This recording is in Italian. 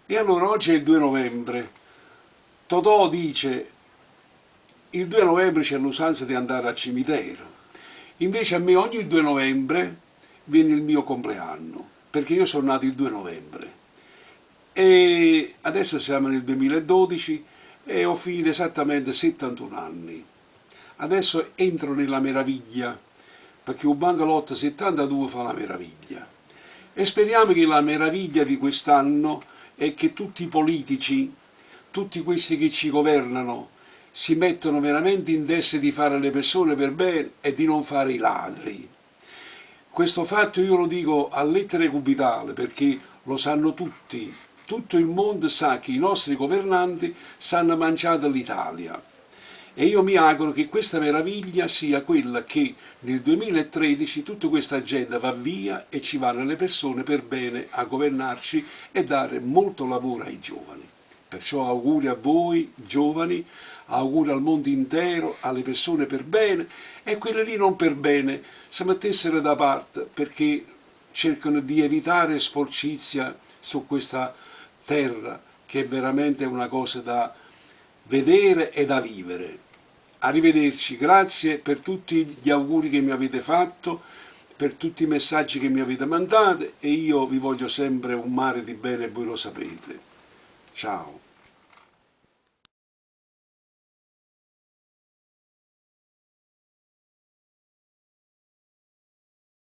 E allora oggi è il 2 novembre. Totò dice, il 2 novembre c'è l'usanza di andare al cimitero. Invece a me ogni 2 novembre viene il mio compleanno, perché io sono nato il 2 novembre. E adesso siamo nel 2012 e ho finito esattamente 71 anni. Adesso entro nella meraviglia, perché un Bangalotto 72 fa la meraviglia. E speriamo che la meraviglia di quest'anno è che tutti i politici, tutti questi che ci governano, si mettono veramente in testa di fare le persone per bene e di non fare i ladri. Questo fatto io lo dico a lettere cubitali perché lo sanno tutti. Tutto il mondo sa che i nostri governanti stanno mangiando l'Italia. E io mi auguro che questa meraviglia sia quella che nel 2013 tutta questa gente va via e ci vanno le persone per bene a governarci e dare molto lavoro ai giovani. Perciò auguri a voi, giovani, auguri al mondo intero, alle persone per bene e quelle lì non per bene si mettessero da parte perché cercano di evitare sporcizia su questa terra che è veramente una cosa da vedere e da vivere. Arrivederci, grazie per tutti gli auguri che mi avete fatto, per tutti i messaggi che mi avete mandato e io vi voglio sempre un mare di bene e voi lo sapete. Ciao.